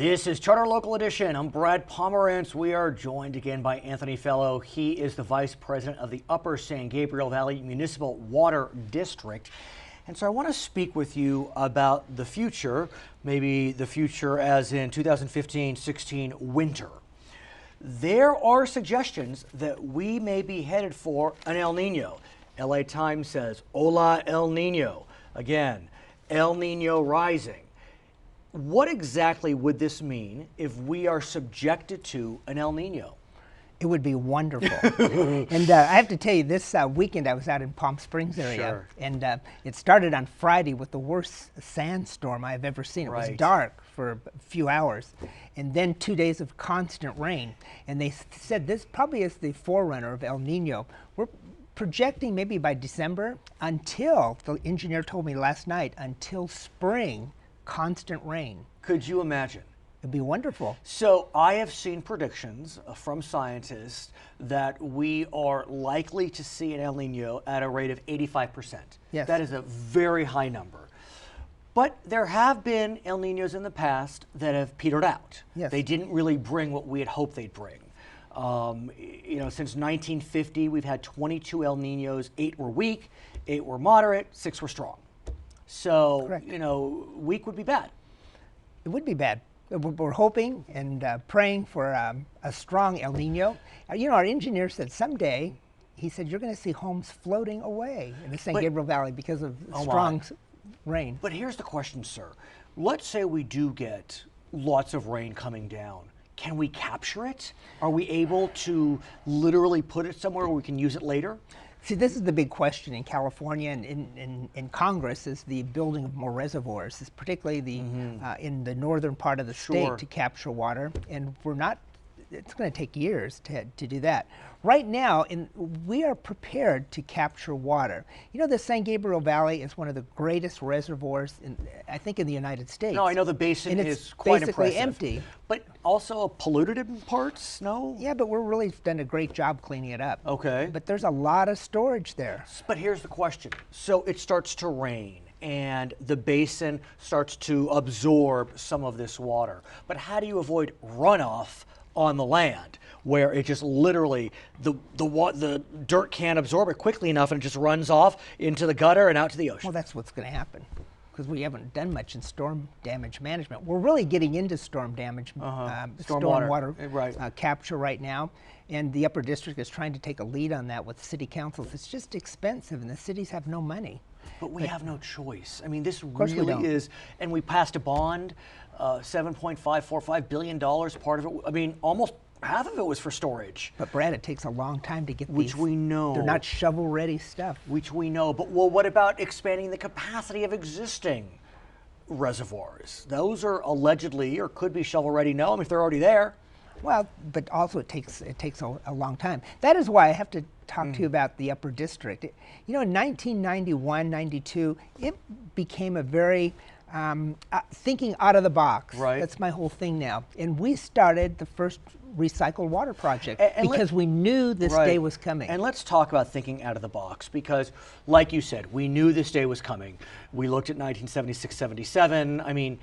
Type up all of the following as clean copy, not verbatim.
This is Charter Local Edition. I'm Brad Pomerantz. We are joined again by Anthony Fellow. He is the Vice President of the Upper San Gabriel Valley Municipal Water District. And so I want to speak with you about the future, maybe the future as in 2015-16 winter. There are suggestions that we may be headed for an El Nino. LA Times says, Hola El Nino. Again, El Nino rising. What exactly would this mean if we are subjected to an El Nino? It would be wonderful. And I have to tell you, this weekend I was out in Palm Springs area. Sure. And it started on Friday with the worst sandstorm I've ever seen. It was dark for a few hours. And then 2 days of constant rain. And they said this probably is the forerunner of El Nino. We're projecting maybe by December until, the engineer told me last night, until spring, constant rain. Could you imagine? It'd be wonderful. So I have seen predictions from scientists that we are likely to see an El Nino at a rate of 85%. Yes. That is a very high number. But there have been El Ninos in the past that have petered out. Yes. They didn't really bring what we had hoped they'd bring. Since 1950, we've had 22 El Ninos. 8 were weak, 8 were moderate, 6 were strong. So, Correct. Weak would be bad. It would be bad. We're hoping and praying for a strong El Nino. Our engineer said someday, he said, you're going to see homes floating away in the San Gabriel Valley because of strong rain. But here's the question, sir. Let's say we do get lots of rain coming down. Can we capture it? Are we able to literally put it somewhere where we can use it later? See, this is the big question in California and in Congress is the building of more reservoirs, is particularly the in the northern part of the state to capture water, and it's going to take years to do that. Right now, we are prepared to capture water. The San Gabriel Valley is one of the greatest reservoirs, I think, in the United States. No, I know the basin and is quite basically impressive. Empty. But also polluted in parts, no? Yeah, but we're really done a great job cleaning it up. Okay. But there's a lot of storage there. But here's the question. So it starts to rain, and the basin starts to absorb some of this water. But how do you avoid runoff on the land, where it just literally, the dirt can't absorb it quickly enough and it just runs off into the gutter and out to the ocean? Well, that's what's going to happen, because we haven't done much in storm damage management. We're really getting into storm damage, stormwater capture right now, and the Upper District is trying to take a lead on that with city councils. It's just expensive, and the cities have no money. But we have no choice. I mean, this really is, and we passed a bond, $7.545 billion, part of it, I mean, almost half of it was for storage. But Brad, it takes a long time to get these. Which we know. They're not shovel-ready stuff. Which we know. But well, what about expanding the capacity of existing reservoirs? Those are allegedly or could be shovel-ready. No, I mean, if they're already there. Well, but also it takes a long time. That is why I have to talk to you about the Upper District. In 1991, 92, it became a very thinking out of the box. Right. That's my whole thing now. And we started the first recycled water project because we knew this day was coming. And let's talk about thinking out of the box, because like you said, we knew this day was coming. We looked at 1976, 77. I mean,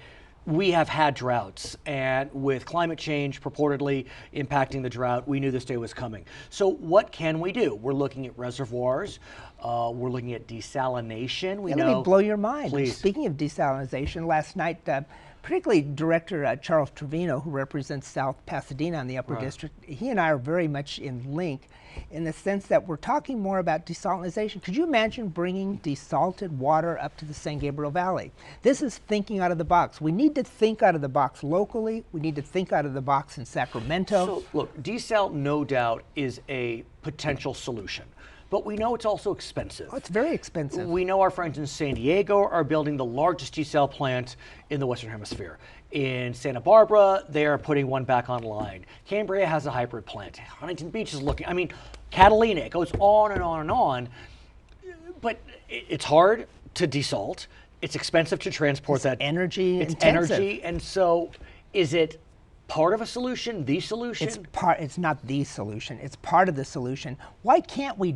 we have had droughts, and with climate change purportedly impacting the drought, we knew this day was coming. So what can we do? We're looking at reservoirs. We're looking at desalination. Let me blow your mind. Please. Speaking of desalination, last night, particularly Director Charles Trevino, who represents South Pasadena on the Upper District, he and I are very much in link in the sense that we're talking more about desalination. Could you imagine bringing desalted water up to the San Gabriel Valley? This is thinking out of the box. We need to think out of the box locally. We need to think out of the box in Sacramento. So look, desal no doubt is a potential solution. But we know it's also expensive. Oh, it's very expensive. We know our friends in San Diego are building the largest desal plant in the Western Hemisphere. In Santa Barbara, they are putting one back online. Cambria has a hybrid plant. Huntington Beach is looking, I mean, Catalina, it goes on and on and on. But it's hard to desalt. It's expensive to transport that. Energy It's intensive. energy, and so is it part of a solution, the solution? It's not the solution. It's part of the solution. Why can't we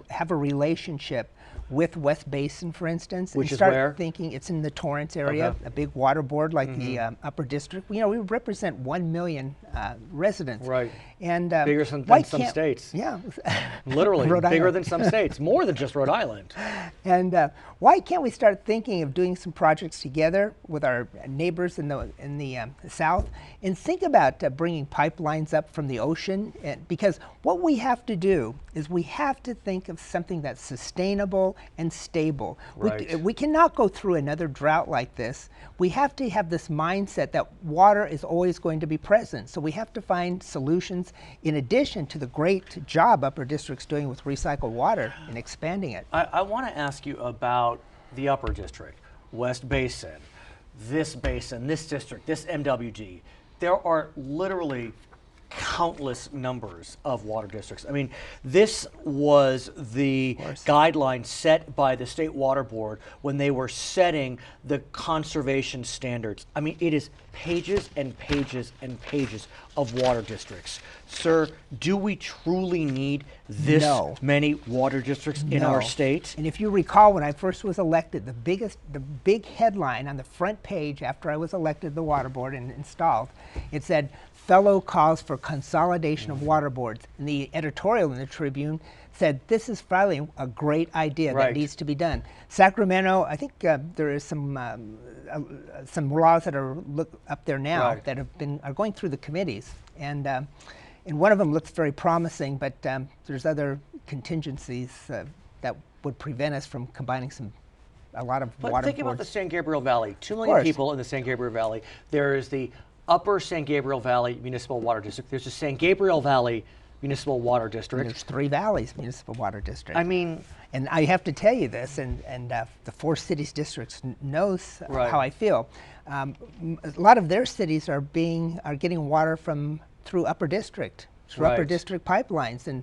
have a relationship with West Basin, for instance. Which and is start where? thinking it's in the Torrance area, Okay. a big water board like the Upper District. You know, we represent 1 million residents. Right. And Bigger why than some can't- states. Yeah. Literally, Rhode bigger Island. than some states, more than just Rhode Island. And why can't we start thinking of doing some projects together with our neighbors in the south, and think about bringing pipelines up from the ocean? Because what we have to do is we have to think of something that's sustainable and stable. Right. We cannot go through another drought like this. We have to have this mindset that water is always going to be present. So we have to find solutions in addition to the great job Upper District's doing with recycled water and expanding it. I want to ask you about the Upper District, West Basin, this district, this MWD. There are literally countless numbers of water districts. I mean, this was the guideline set by the State Water Board when they were setting the conservation standards. I mean, it is pages and pages and pages of water districts. Sir, do we truly need this many water districts in our state? And if you recall, when I first was elected, the big headline on the front page after I was elected to the water board and installed, it said, "Fellow calls for consolidation of water boards." And the editorial in the Tribune said, this is probably a great idea that needs to be done. Sacramento, I think there is some laws that are up there now that are going through the committees. And one of them looks very promising, but there's other contingencies that would prevent us from combining a lot of water boards. Think about the San Gabriel Valley. 2 million people in the San Gabriel Valley. There is the Upper San Gabriel Valley Municipal Water District. There's the San Gabriel Valley Municipal Water District. And there's 3 Valleys Municipal Water District. I mean, and I have to tell you this, and the 4 cities districts knows how I feel. A lot of their cities are getting water through Upper District, through Upper District pipelines, and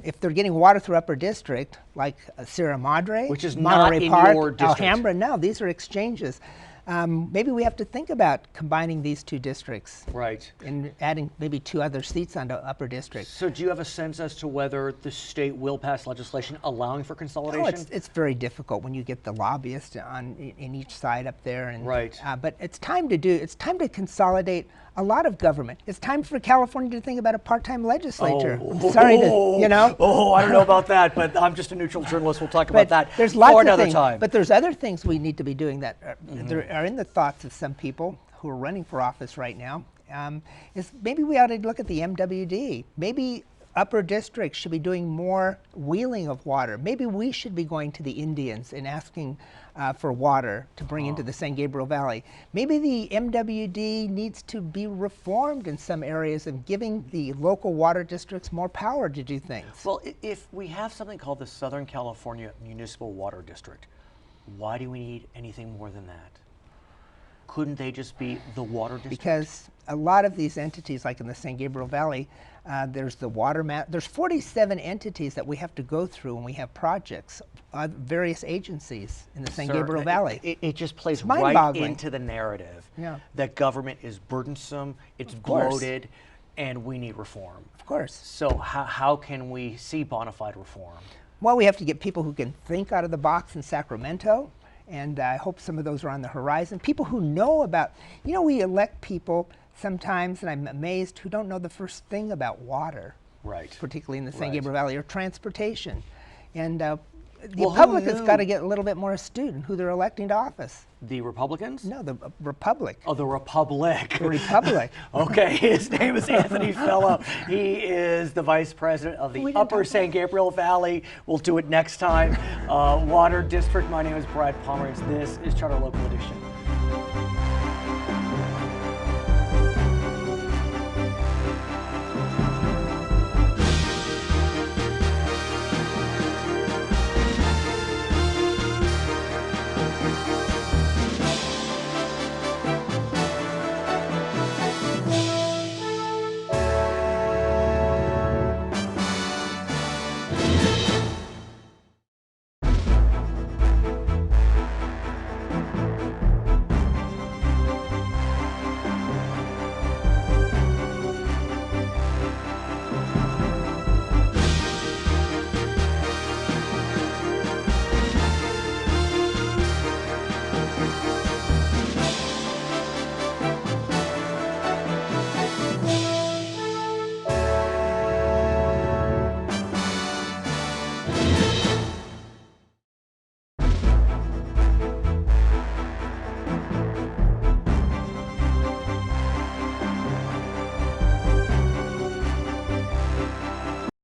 if they're getting water through Upper District, like Sierra Madre, which is Monterey not in Park, your district. Alhambra, no, these are exchanges. Maybe we have to think about combining these 2 districts. Right. And adding maybe 2 other seats onto Upper District. So do you have a sense as to whether the state will pass legislation allowing for consolidation? Oh, it's very difficult when you get the lobbyists in each side up there. And, but it's time to consolidate a lot of government. It's time for California to think about a part-time legislature. I'm sorry to, you know. I don't know about that, but I'm just a neutral journalist. We'll talk about that there's lots for of another things, time. But there's other things we need to be doing that are in the thoughts of some people who are running for office right now. Is maybe we ought to look at the MWD. Maybe Upper District should be doing more wheeling of water. Maybe we should be going to the Indians and asking for water to bring into the San Gabriel Valley. Maybe the MWD needs to be reformed in some areas and giving the local water districts more power to do things. Well, if we have something called the Southern California Municipal Water District, why do we need anything more than that? Couldn't they just be the water district? Because a lot of these entities, like in the San Gabriel Valley, there's the water map. There's 47 entities that we have to go through when we have projects, various agencies in the San Gabriel Valley. It just plays right into the narrative that government is burdensome, it's bloated, and we need reform. Of course. So how can we see bona fide reform? Well, we have to get people who can think out of the box in Sacramento. And I hope some of those are on the horizon. People who know about, you know, we elect people sometimes, and I'm amazed, who don't know the first thing about water. Right. Particularly in the San Gabriel Valley, or transportation. And the public has got to get a little bit more astute in who they're electing to office. The Republicans? No, the Republic. Oh, the Republic. The Republic. Okay, his name is Anthony Fellow. He is the Vice President of the Upper San Gabriel Valley. We'll do it next time. Water District. My name is Brad Pomerantz. This is Charter Local Edition.